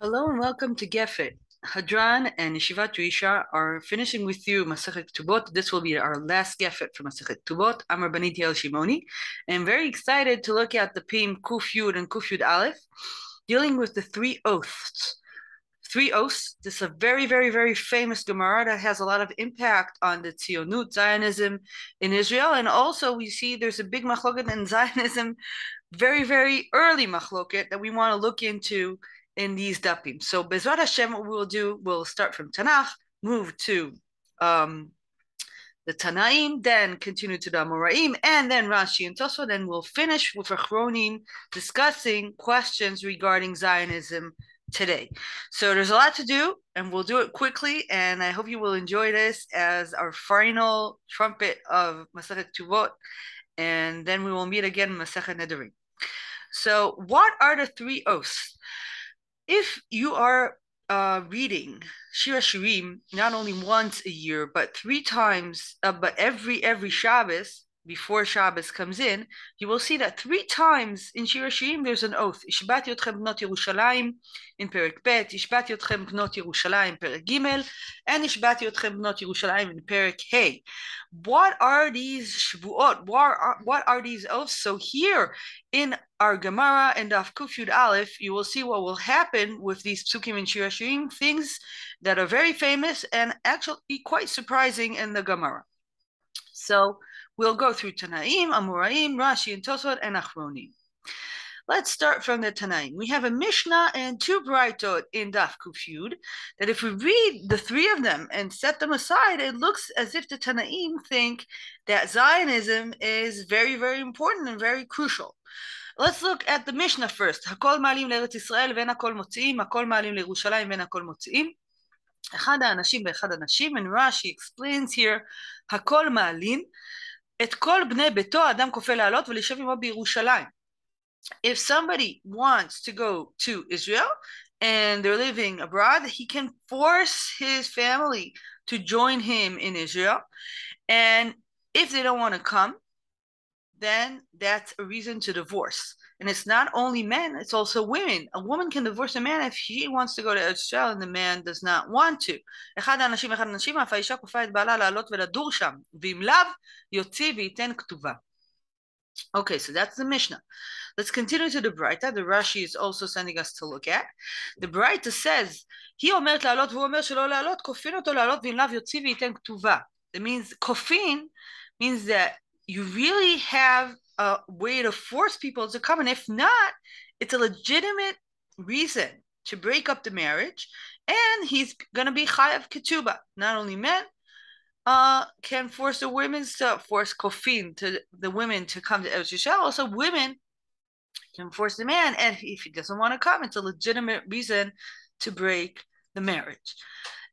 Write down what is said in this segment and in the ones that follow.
Hello and welcome to Gefet. Hadran and Yeshivat Risha are finishing with you Masechet Ketubot. This will be our last Gefet for Masechet Ketubot. I'm Rabbanit Yael Shimoni, and I'm very excited to look at the Pim Kuf Yud and Kuf Yud Aleph, dealing with the three oaths. Three oaths. This is a very, very, very famous Gemara that has a lot of impact on the Tzionut, Zionism in Israel, and also we see there's a big machloket in Zionism, very, very early machloket that we want to look into in these dapim. So Bezrat Hashem, what we'll do, we'll start from Tanakh, move to the Tanaim, then continue to the Amoraim, and then Rashi and Tosfot, then we'll finish with Achronim discussing questions regarding Zionism today. So there's a lot to do, and we'll do it quickly, and I hope you will enjoy this as our final trumpet of Masechet Ketubot, and then we will meet again in Masechet Nedarim. So what are the three oaths? If you are reading Shira Shirim not only once a year, but three times, but every Shabbos, before Shabbos comes in, you will see that three times in Shira Shirim there's an oath. Ishbati otchem bnot Yerushalayim in Perek Bet, Ishbati otchem bnot Yerushalayim in Perek Gimel, and Ishbati otchem bnot Yerushalayim in Perek Hey. What are these shevuot? What are these oaths? So here in our Gemara and Daf Kuf Yud Aleph, you will see what will happen with these psukim and Shira Shirim, things that are very famous and actually quite surprising in the Gemara. So we'll go through Tanaim, Amoraim, Rashi, and Tosfot, and Achronim. Let's start from the Tanaim. We have a Mishnah and two Braitot in Daf Kuf Yud that if we read the three of them and set them aside, it looks as if the Tanaim think that Zionism is very, very important and very crucial. Let's look at the Mishnah first. Hakol ma'alim לארץ ישראל ואין הכל מוציאים, הכל מעלים לירושלים ואין הכל מוציאים. אחד האנשים ואחד הנשים, and Rashi explains here, הכל מעלים, את כל בני ביתו אדם כופה לעלות ולשב עמו בירושלים. If somebody wants to go to Israel and they're living abroad, he can force his family to join him in Israel. And if they don't want to come, then that's a reason to divorce. And it's not only men, it's also women. A woman can divorce a man if she wants to go to Israel and the man does not want to. אחד האנשים, אף האישה כופה את בעלה לעלות ולדור שם, ואם לאו, יוציא וייתן כתובה. Okay, so that's the Mishnah. Let's continue to the Braita. The Rashi is also sending us to look at. The Braita says, היא אומרת לעלות והוא אומר שלא לעלות, כופין אותו לעלות ואם לאו יוציא וייתן כתובה. That means, כופין means that you really have a way to force people to come, and if not, it's a legitimate reason to break up the marriage, and he's going to be chayav ketubah. Not only men can force the women to force kofin to the women to come to Eretz Yisrael. Also, women can force the man, and if he doesn't want to come, it's a legitimate reason to break the marriage.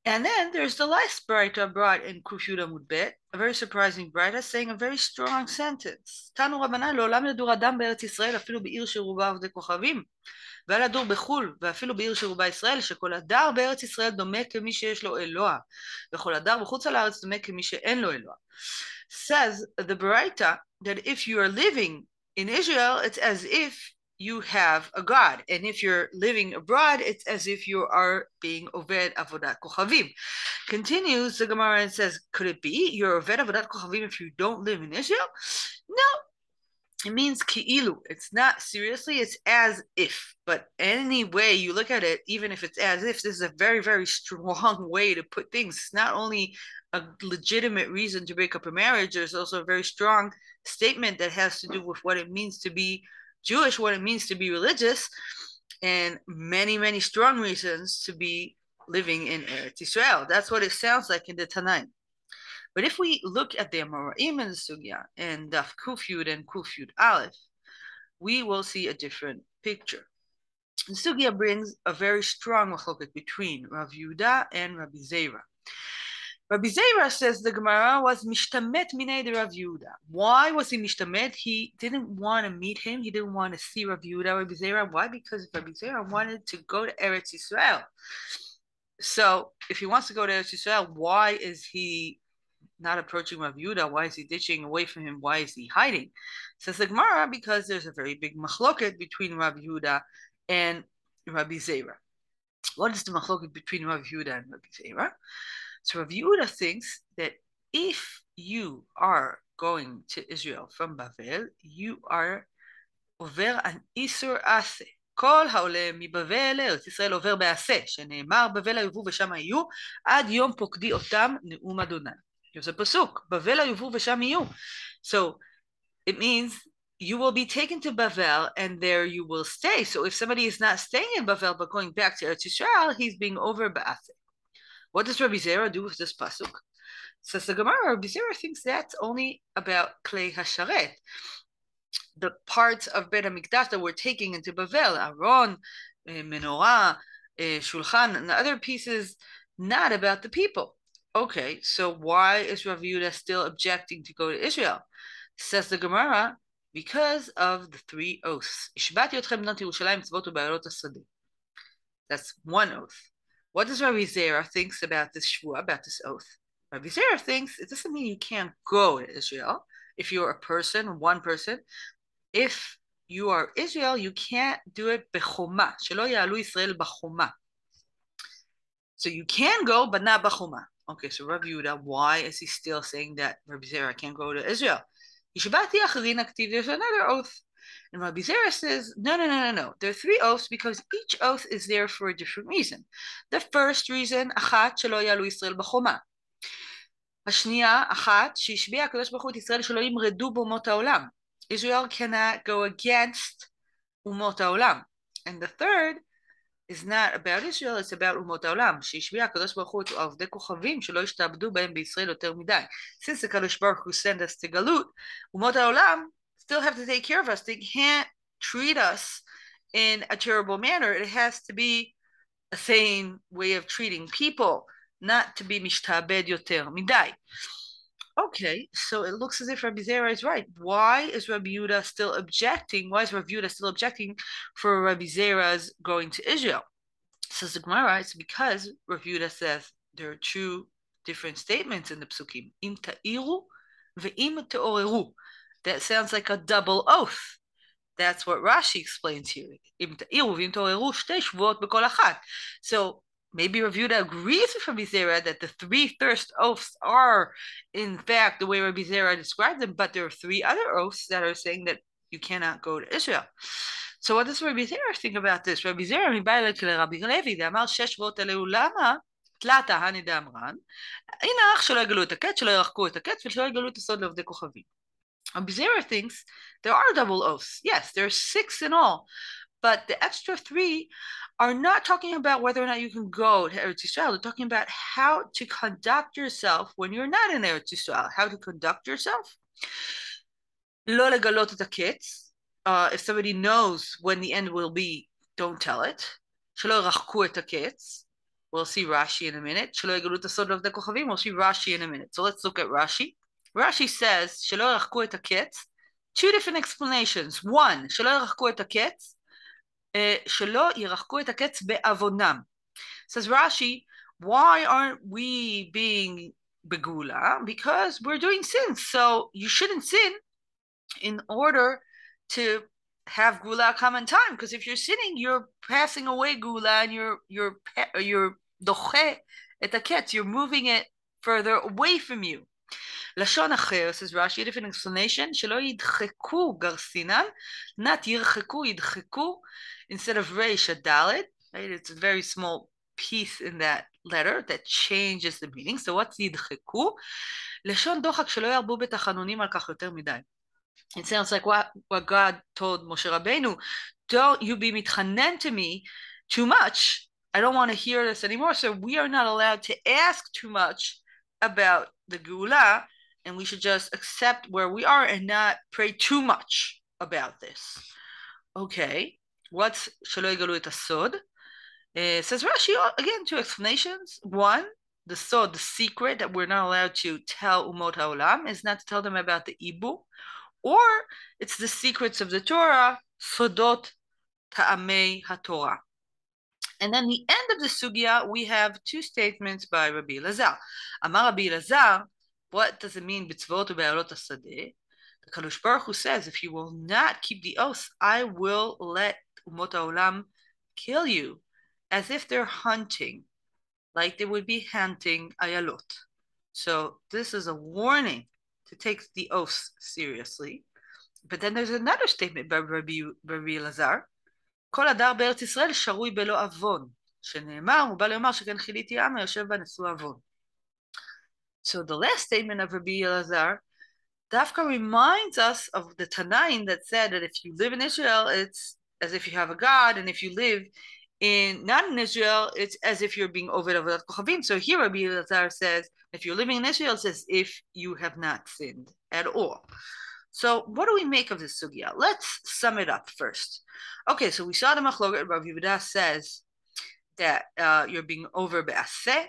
And then there's the last Braita brought in Kuf Yud Amud Bet, a very surprising Braita, saying a very strong sentence. תנו רבנן לעולם ידור אדם בארץ ישראל אפילו בעיר שרובה עובדי כוכבים, ועל הדור בחו"ל ואפילו בעיר שרובה ישראל, שכל הדר בארץ ישראל דומה כמי שיש לו אלוה, וכל הדר בחוץ על הארץ דומה כמי שאין לו אלוה. Says the Braita that if you are living in Israel, it's as if you have a God. And if you're living abroad, it's as if you are being Oved Avodat Kochavim. Continues the Gemara and says, could it be you're Oved Avodat Kochavim if you don't live in Israel? No. It means ki'ilu. It's not seriously, it's as if. But any way you look at it, even if it's as if, this is a very, very strong way to put things. It's not only a legitimate reason to break up a marriage, there's also a very strong statement that has to do with what it means to be Jewish, what it means to be religious, and many, many strong reasons to be living in Eretz Yisrael. That's what it sounds like in the Tanaim. But if we look at the Amoraim and the sugya and Daf Kuf Yud and Kuf Yud Aleph, we will see a different picture. The sugya brings a very strong machloket between Rav Yehuda and Rabbi Zera. Rabbi Zera says the Gemara was mishtamet minei de Rav Yehuda. Why was he mishtamet? He didn't want to meet him. He didn't want to see Rav Yehuda, Rabbi Zera. Why? Because Rabbi Zera wanted to go to Eretz Yisrael. So if he wants to go to Eretz Yisrael, why is he not approaching Rav Yehuda? Why is he ditching away from him? Why is he hiding? Says the Gemara, because there's a very big machloket between Rav Yehuda and Rabbi Zera. What is the machloket between Rav Yehuda and Rabbi Zera? So Rav Yehuda thinks that if you are going to Israel from Bavel, you are over an isur ase. כל העולה מבבל לארץ ישראל עובר בעשה, שנאמר בבל היובו ושם היו, עד יום פוקדי אותם נאום אדוני. There's a pasuk, בבל היובו ושם יהיו. So it means you will be taken to Bavel and there you will stay. So if somebody is not staying in Bavel but going back to Eretz Yisrael, he's being over ba'ase. What does Rabbi Zera do with this pasuk? Says the Gemara, Rabbi Zera thinks that's only about Klei Hasharet, the parts of Bet HaMikdash that we're taking into Bavel, Aron, Menorah, Shulchan, and the other pieces, not about the people. Okay, so why is Rav Yehuda still objecting to go to Israel? Says the Gemara, because of the 3 oaths. That's one oath. What does Rabbi Zera thinks about this shevuot, about this oath? Rabbi Zera thinks it doesn't mean you can't go to Israel if you're a person, one person. If you are Israel, you can't do it bechoma. Shelo ya'alu Yisrael b'choma. So you can go, but not b'choma. Okay, so Rabbi Yehuda, why is he still saying that Rabbi Zera can't go to Israel? There's another oath. And Rabbi Zera says, no. There are 3 oaths because each oath is there for a different reason. The first reason, achat shelo ya'alu Yisrael b'choma. השנייה, אחת, שהשביע הקדוש ברוך הוא את ישראל שלא ימרדו באומות העולם. Israel cannot go against אומות העולם. And the third is not about Israel, it's about אומות העולם. שהשביע הקדוש ברוך הוא את עובדי כוכבים שלא ישתעבדו בהם בישראל יותר מדי. Since the Kadosh Baruch Hu sent us to Galut, אומות העולם still have to take care of us. They can't treat us in a terrible manner. It has to be a sane way of treating people, not to be mishtabed yoter midai. Okay, so it looks as if Rabbi Zera is right. Why is Rabbi Yehuda still objecting? Why is Rabbi Yehuda still objecting for Rabbi Zera's going to Israel? Says the Gemara, it's because Rabbi Yehuda says there are 2 different statements in the psukim. Im ta'iru ve'im te'oreru. That sounds like a double oath. That's what Rashi explains here. Im ta'iru ve'im te'oreru shtei shevuot b'kol achat. So maybe Rabbi Yehuda agrees with Rabbi Zera that the 3 first oaths are, in fact, the way Rabbi Zera described them, but there are 3 other oaths that are saying that you cannot go to Israel. So what does Rabbi Zera think about this? Rabbi Zera מבא לרבי לוי, ואמר 6 שבועות אלו למה? תלתה הני דאמרן, הנה שלא יגלו את הקץ, שלא ירחקו את הקץ, ושלא יגלו את הסוד לעובדי כוכבים. Rabbi Zera thinks there are double oaths. Yes, there are 6 in all. But the extra 3 are not talking about whether or not you can go to Eretz Yisrael. They're talking about how to conduct yourself when you're not in Eretz Yisrael. How to conduct yourself. לא לגלות את הקץ. If somebody knows when the end will be, don't tell it. שלא ירחקו את הקץ. We'll see Rashi in a minute. שלא יגלו את הסוד לעובדי כוכבים. We'll see Rashi in a minute. So let's look at Rashi. Rashi says, שלא ירחקו את הקץ. 2 different explanations. 1, שלא ירחקו את הקץ. שלא ירחקו את הקץ בעוונם. Says Rashi, why aren't we being begula? Because we're doing sins. So you shouldn't sin in order to have gula come in time. Because if you're sinning, you're passing away gula and you're doche et הקץ. You're moving it further away from you. לשון אחר, says Rashi, a different explanation, שלא ידחקו גרסינן, not ירחקו, ידחקו, instead of reish, a dalet, right? It's a very small piece in that letter that changes the meaning. So what's ידחקו? לשון דוחק שלא ירבו בתחנונים על כך יותר מדי. It sounds like what God told Moshe Rabbeinu, don't you be mitchanen to me too much. I don't want to hear this anymore. So we are not allowed to ask too much about the Geula, and we should just accept where we are and not pray too much about this. Okay, what's Shelo Yigalu et Asod? Says Rashi, again, 2 explanations. 1, the sod, the secret that we're not allowed to tell Umot HaOlam is not to tell them about the Ibu, or it's the secrets of the Torah, Sodot Ta'amei HaTorah. And then the end of the sugya, we have 2 statements by Rabbi Elazar. Amar Rabbi Elazar, what does it mean, B'tzvot u'be'alot hasadeh? The Kadosh Baruch Hu says, if you will not keep the oath, I will let Umot HaOlam kill you as if they're hunting, like they would be hunting ayalot. So this is a warning to take the oaths seriously. But then there's another statement by Rabbi Elazar, כל הדר בארץ ישראל שרוי בלא עוון, שנאמר, הוא בא לומר שכן חיליתי עם היושב בה נשוא עוון. So the last statement of Rabbi Elazar Dafka reminds us of the Tanaim that said that if you live in Israel, it's as if you have a God, and if you live not in Israel, it's as if you're being Oved Avodat Kochavim. So here Rabbi Elazar says, if you're living in Israel, it's as if you have not sinned at all. So what do we make of this sugya? Let's sum it up first. Okay, so we saw the Machloket. Rabbi Yehuda says that you're being over be'aseh.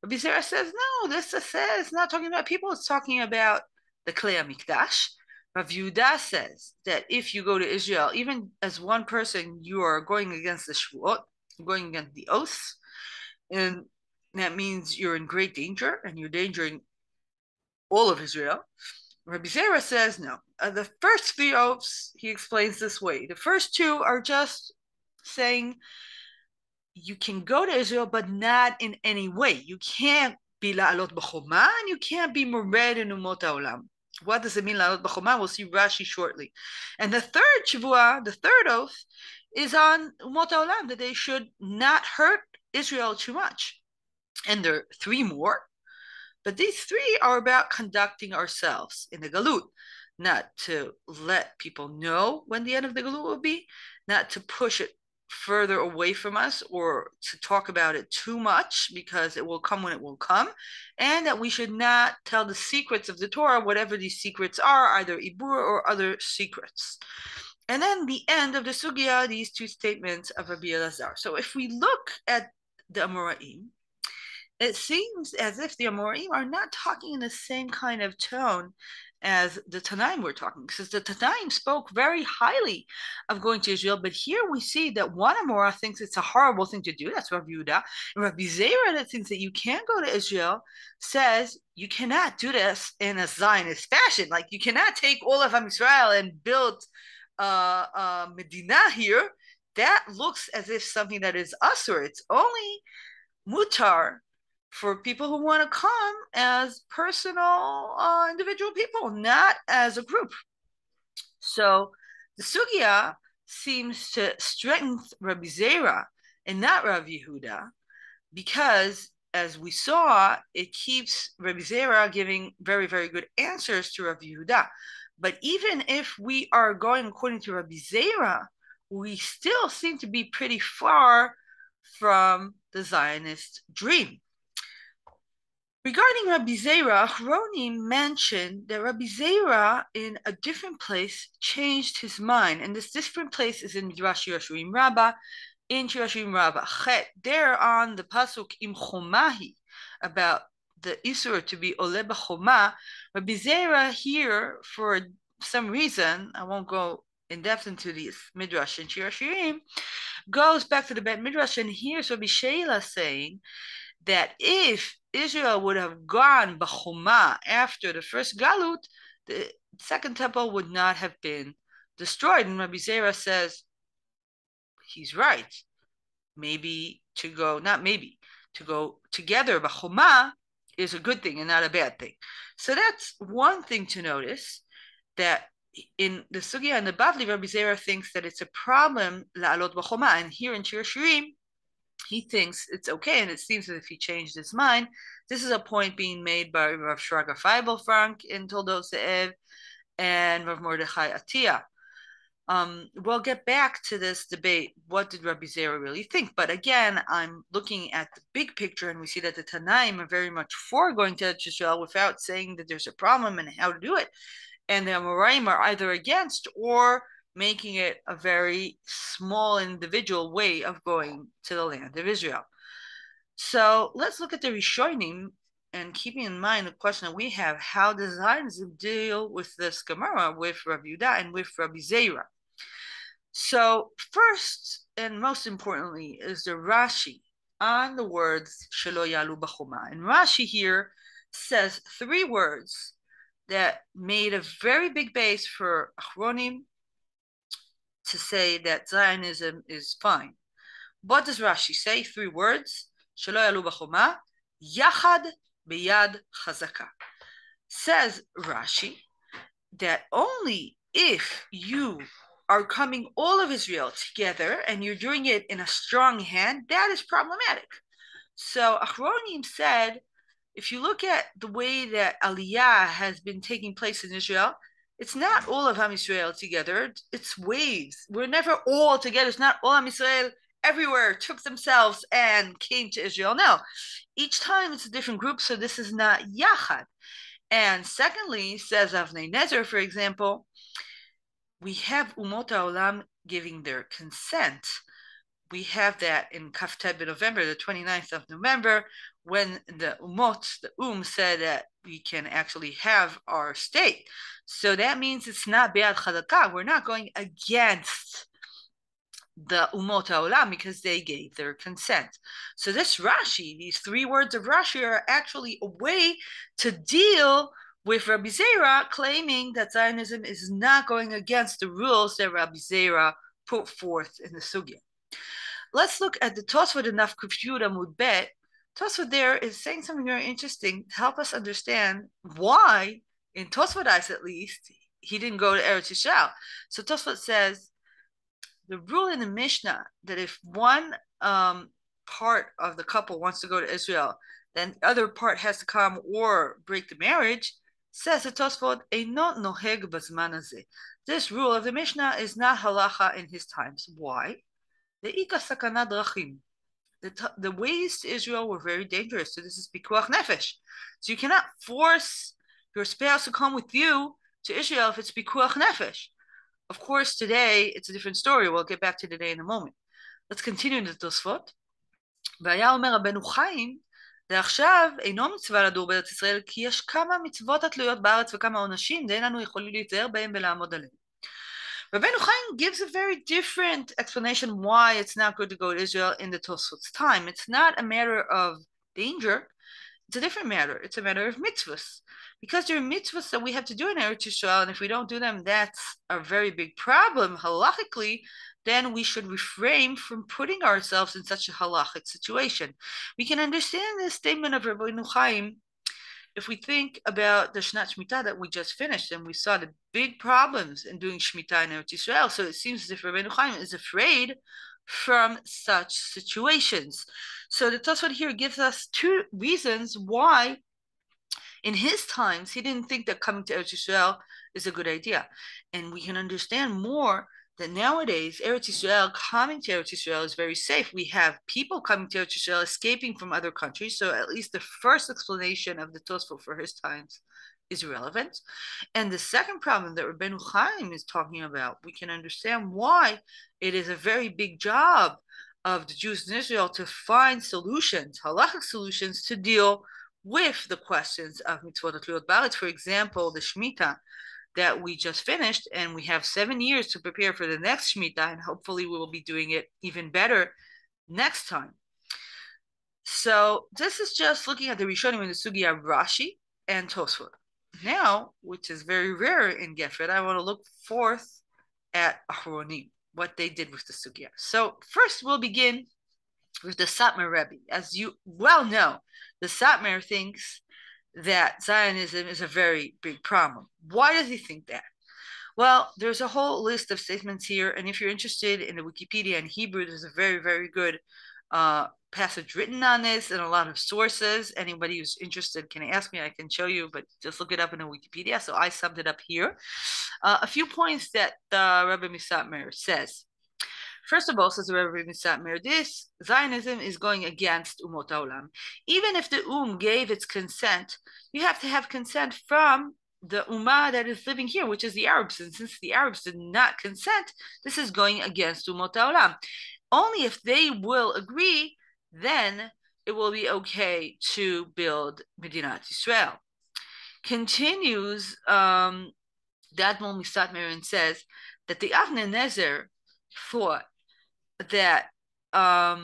Rabbi Zera says, no, this aseh is not talking about people, it's talking about the Klei HaMikdash. Rav Yehuda says that if you go to Israel, even as one person, you are going against the shevuot, going against the oaths, and that means you're in great danger, and you're endangering all of Israel. Rabbi Zera says no. The first 3 oaths, he explains this way. The first 2 are just saying you can go to Israel, but not in any way. You can't be la'alot b'choma, and you can't be mored in umot ha'olam. What does it mean, la'alot b'choma? We'll see Rashi shortly. And the third shevuah, the third oath, is on umot ha'olam, that they should not hurt Israel too much. And there are 3 more, but these 3 are about conducting ourselves in the galut, not to let people know when the end of the galut will be, not to push it further away from us or to talk about it too much, because it will come when it will come, and that we should not tell the secrets of the Torah, whatever these secrets are, either ibur or other secrets. And then the end of the sugya, these 2 statements of Rabbi Elazar. So if we look at the Amoraim, it seems as if the Amoraim are not talking in the same kind of tone as the Tanaim were talking, because the Tanaim spoke very highly of going to Israel, but here we see that one Amora thinks it's a horrible thing to do, that's Rabbi Yehuda, and Rabbi Zera that thinks that you can't go to Israel says you cannot do this in a Zionist fashion, like you cannot take all of Am Yisrael and build a Medina here. That looks as if something that is usur. It's only mutar for people who want to come as personal individual people, not as a group. So the sugya seems to strengthen Rabbi Zera and not Rabbi Yehuda, because as we saw, it keeps Rabbi Zera giving very, very good answers to Rabbi Yehuda. But even if we are going according to Rabbi Zera, we still seem to be pretty far from the Zionist dream. Regarding Rabbi Zera, Achronim mentioned that Rabbi Zera in a different place changed his mind, and this different place is in Midrash Yirashuim Rabbah, in Yirashuim Rabbah Chet. There on the pasuk Im Chomahi, about the Isur to be Ole B'Choma, Rabbi Zera here, for some reason, I won't go in depth into these Midrash and Yirashuim, goes back to the Bet Midrash and hears Rabbi Sheila saying that if Israel would have gone b'choma after the first galut, the second temple would not have been destroyed. And Rabbi Zera says he's right. Maybe to go, not maybe, to go together b'choma is a good thing and not a bad thing. So that's one thing to notice, that in the sugya and the Bavli, Rabbi Zera thinks that it's a problem la'alot b'choma, and here in Shir Shirim, he thinks it's okay, and it seems as if he changed his mind. This is a point being made by Rav Shraga Feibel-Frank in Toldot Ze'ev and Rav Mordechai Atiyah. We'll get back to this debate. What did Rabbi Zera really think? But again, I'm looking at the big picture, and we see that the Tanaim are very much for going to Israel without saying that there's a problem and how to do it. And the Amoraim are either against or making it a very small individual way of going to the land of Israel. So let's look at the Rishonim, and keeping in mind the question that we have, how does Zionism deal with this Gemara, with Rabbi Yehuda and with Rabbi Zera? So first and most importantly is the Rashi on the words Shelo Yalu B'Choma. And Rashi here says 3 words that made a very big base for Achronim to say that Zionism is fine. What does Rashi say? 3 words. שלא יעלו בחומה, יחד ביד חזקה. Says Rashi that only if you are coming all of Israel together and you're doing it in a strong hand, that is problematic. So Achronim said, if you look at the way that Aliyah has been taking place in Israel, it's not all of Ham Yisrael together. It's waves. We're never all together. It's not all Ham Yisrael everywhere took themselves and came to Israel. No, each time it's a different group. So this is not Yachad. And secondly, says Avnei Nezer, for example, we have Umot HaOlam giving their consent. We have that in Kaftet November, the 29th of November, when the said that we can actually have our state. So that means it's not Be'ad Chazakah. We're not going against the Umot HaOlam because they gave their consent. So this Rashi, these 3 words of Rashi are actually a way to deal with Rabbi Zera claiming that Zionism is not going against the rules that Rabbi Zera put forth in the sugya. Let's look at the Tosfot in Naf Kuf Yud Amud Bet. Tosfot there is saying something very interesting to help us understand why, in Tosfot eyes at least, he didn't go to Eretz Yisrael. So Tosfot says, the rule in the Mishnah that if one part of the couple wants to go to Israel, then the other part has to come or break the marriage, says the Tosfot, Einot noheg bazman hazeh. This rule of the Mishnah is not halacha in his times. Why? The ways to Israel were very dangerous. So this is pikuach nefesh. So you cannot force your spouse to come with you to Israel if it's pikuach nefesh. Of course, today it's a different story. We'll get back to today in a moment. Let's continue the Tosfot. והיה אומר רבנו חיים, ועכשיו אינו מצווה לדור בארץ ישראל, כי יש כמה מצוות התלויות בארץ וכמה עונשים, ואין לנו יכולים להתזהר בהם ולעמוד עליהם. Rabbeinu Chaim gives a very different explanation why it's not good to go to Israel in the Tosfot's time. It's not a matter of danger. It's a different matter. It's a matter of mitzvahs. Because there are mitzvahs that we have to do in Eretz Yisrael, and if we don't do them, that's a very big problem halachically. Then we should refrain from putting ourselves in such a halachic situation. We can understand this statement of Rabbeinu Chaim if we think about the Shnat Shemitah that we just finished, and we saw the big problems in doing Shemitah in Eretz Yisrael. So it seems as if Rabbeinu Chaim is afraid from such situations. So the Tosfot here gives us 2 reasons why in his times he didn't think that coming to Eretz Yisrael is a good idea. And we can understand more that nowadays Eretz Yisrael, coming to Eretz Yisrael is very safe. We have people coming to Eretz Yisrael escaping from other countries. So at least the first explanation of the Tosfot for his times is relevant. And the second problem that Rabbeinu Chaim is talking about, we can understand why it is a very big job of the Jews in Israel to find solutions, halachic solutions, to deal with the questions of mitzvot atluyot ba'aretz. For example, the Shemitah that we just finished, and we have 7 years to prepare for the next Shemitah, and hopefully we will be doing it even better next time. So this is just looking at the Rishonim in the sugya Rashi and Tosfot. Now, which is very rare in Gefet, I want to look forth at Achronim, what they did with the sugya. So first we'll begin with the Satmar Rebbe. As you well know, the Satmar thinks that Zionism is a very big problem. Why does he think that? Well, there's a whole list of statements here, and if you're interested in the Wikipedia in Hebrew, there's a very, very good passage written on this and a lot of sources. Anybody who's interested can ask me, I can show you, but just look it up in the Wikipedia. So I summed it up here. A few points that the Rebbe Misatmer says. First of all, says the Rebbe Misatmer, this Zionism is going against Umot HaOlam. Even if the gave its consent, you have to have consent from the Ummah that is living here, which is the Arabs. And since the Arabs did not consent, this is going against Umot HaOlam. Only if they will agree, then it will be okay to build Medinat Yisrael. Continues the Admon Misatmer and says that the Avnei Nezer thought that not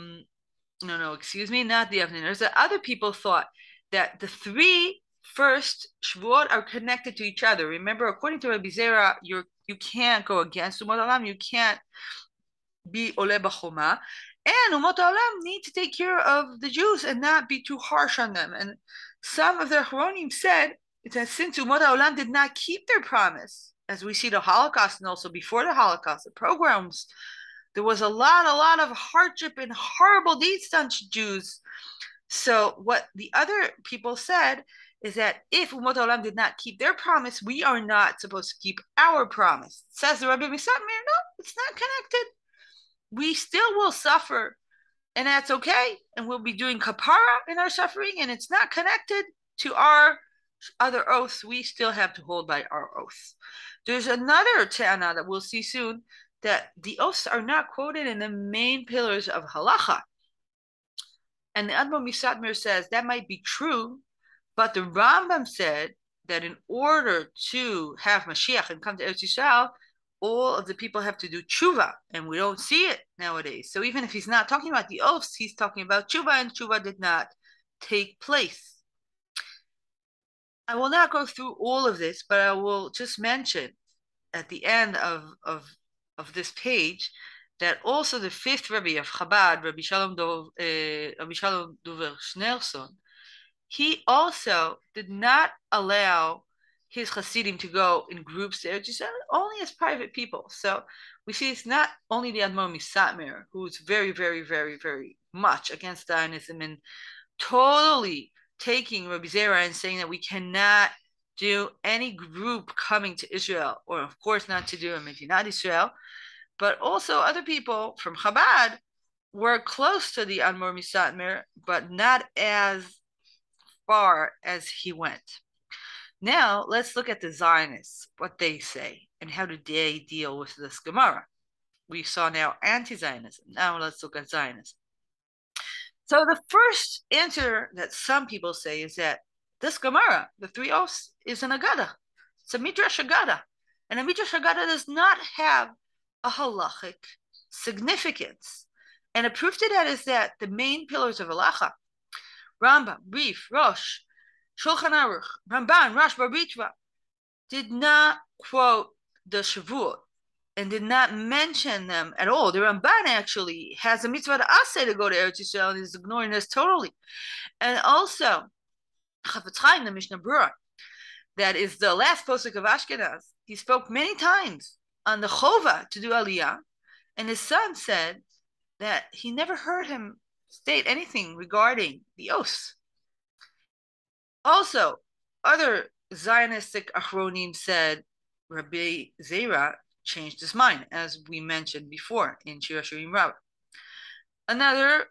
the Avnei Nezer, other people thought that the 3 first shevuot are connected to each other. Remember, according to Rabbi Zera, you can't go against Umot HaOlam, you can't be ole b'choma, and umot haolam need to take care of the Jews and not be too harsh on them. And some of the Achronim said that since umot haolam did not keep their promise, as we see the Holocaust and also before the Holocaust, the pogroms, there was a lot of hardship and horrible deeds done to Jews. So what the other people said is that if Umot Haolam did not keep their promise, we are not supposed to keep our promise. Says the Rabbi Misatmir, no, it's not connected. We still will suffer, and that's okay. And we'll be doing kapara in our suffering, and it's not connected to our other oaths. We still have to hold by our oaths. There's another ta'ana that we'll see soon, that the oaths are not quoted in the main pillars of halacha. And the Admor Misatmir says that might be true, but the Rambam said that in order to have Mashiach and come to Eretz Yisrael, all of the people have to do tshuva, and we don't see it nowadays. So even if he's not talking about the oaths, he's talking about tshuva, and tshuva did not take place. I will not go through all of this, but I will just mention at the end of this page that also the fifth Rebbe of Chabad, Rabbi Shalom Dover Schneerson, he also did not allow his Hasidim to go in groups there, just only as private people. So we see it's not only the Admor Misatmir, who's very, very, very, very much against Zionism and totally taking Rabbi Zera and saying that we cannot do any group coming to Israel, or of course not to do a Medinat Israel, but also other people from Chabad were close to the Admor Misatmir, but not as far as he went. Now let's look at the Zionists, what they say, and how do they deal with this Gemara. We saw now anti-Zionism. Now let's look at Zionism. So the first answer that some people say is that this Gemara, the three oaths, is an Agada. It's a Midrash Agada. And a Midrash Agada does not have a halachic significance. And a proof to that is that the main pillars of halacha, Rambam, Rif, Rosh, Shulchan Aruch, Ramban, Rash, Barbitva, did not quote the shevuot and did not mention them at all. The Ramban actually has a mitzvah to asay to go to Eretz Yisrael and is ignoring this totally. And also, Chafetz Chaim, the Mishnah Berurah, that is the last posuk of Ashkenaz, he spoke many times on the chova to do aliyah, and his son said that he never heard him state anything regarding the oaths. Also, other Zionistic Achronim said Rabbi Zera changed his mind, as we mentioned before in Shir Hashirim Rabbah. Another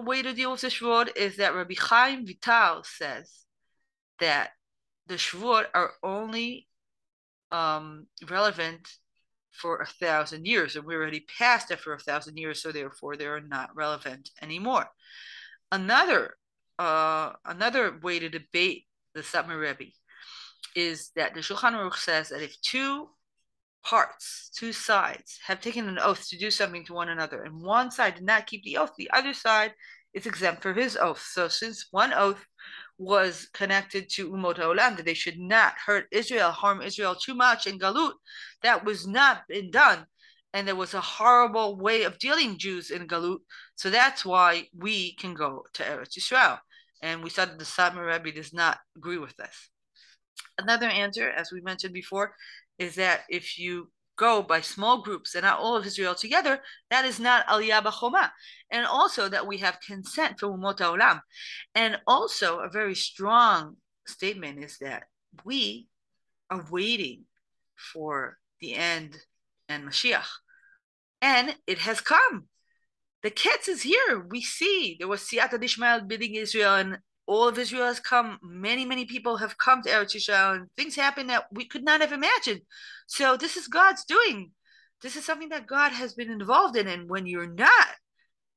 way to deal with the shevuot is that Rabbi Chaim Vital says that the shevuot are only relevant for 1,000 years, and we're already past it for 1,000 years, so therefore they are not relevant anymore. Another way to debate the Satmar Rebbe is that the Shulchan Aruch says that if two sides have taken an oath to do something to one another, and one side did not keep the oath, the other side is exempt for his oath. So since one oath was connected to Umot Haolam, that they should not hurt Israel, harm Israel too much in Galut, that was not been done. And there was a horrible way of dealing Jews in Galut. So that's why we can go to Eretz Yisrael. And we said that the Satmar Rebbe does not agree with this. Another answer, as we mentioned before, is that if you go by small groups and not all of Israel together, that is not aliyah b'choma. And also that we have consent for umot haolam. And also a very strong statement is that we are waiting for the end and Mashiach. And it has come. The Ketz is here. We see there was Siyata Dishmael bidding Israel, and all of Israel has come. Many, many people have come to Eretz Yisrael, and things happen that we could not have imagined. So this is God's doing. This is something that God has been involved in. And when you're not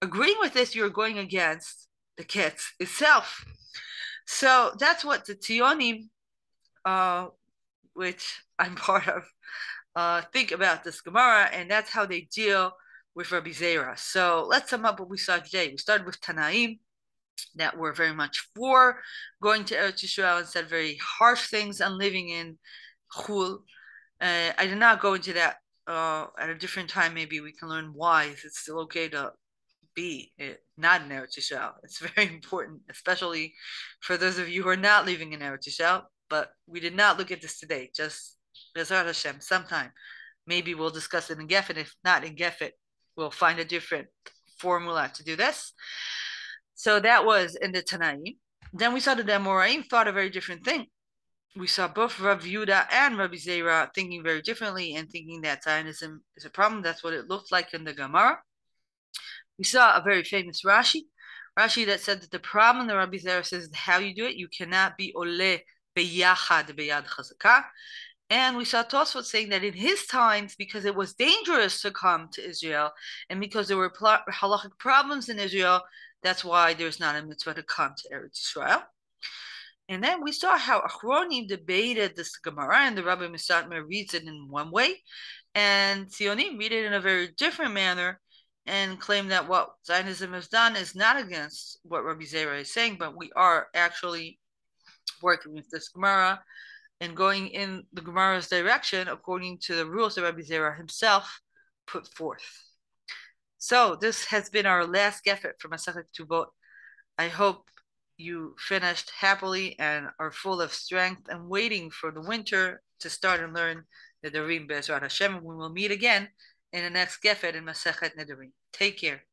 agreeing with this, you're going against the Ketz itself. So that's what the Tzionim, which I'm part of, think about this Gemara, and that's how they deal with Rabbi Zera. So let's sum up what we saw today. We started with Tanaim, that were very much for going to Eretz Yisrael and said very harsh things on living in Chul. I did not go into that at a different time, maybe we can learn why it's still okay to be not in Eretz Yisrael. It's very important, especially for those of you who are not living in Eretz Yisrael. But we did not look at this today. Just Bezrat Hashem, sometime. Maybe we'll discuss it in Gefet. If not in Gefet, we'll find a different formula to do this. So that was in the Tanaim. Then we saw the Amoraim thought a very different thing. We saw both Rav Yehuda and Rabbi Zera thinking very differently and thinking that Zionism is a problem. That's what it looked like in the Gemara. We saw a very famous Rashi that said that the problem that Rabbi Zera says is how you do it. You cannot be ole beyachad beyad chazakah. And we saw Tosfot saying that in his times, because it was dangerous to come to Israel, and because there were halachic problems in Israel, that's why there's not a mitzvah to come to Eretz Yisrael. And then we saw how Achronim debated this Gemara, and the Rabbi Misatmer reads it in one way, and Zionim read it in a very different manner, and claim that what Zionism has done is not against what Rabbi Zera is saying, but we are actually working with this Gemara and going in the Gemara's direction according to the rules that Rabbi Zera himself put forth. So this has been our last Gefet from Masechet Ketubot. I hope you finished happily and are full of strength and waiting for the winter to start and learn Nedarim Be'ezrat Hashem. We will meet again in the next Gefet in Masechet Nedarim. Take care.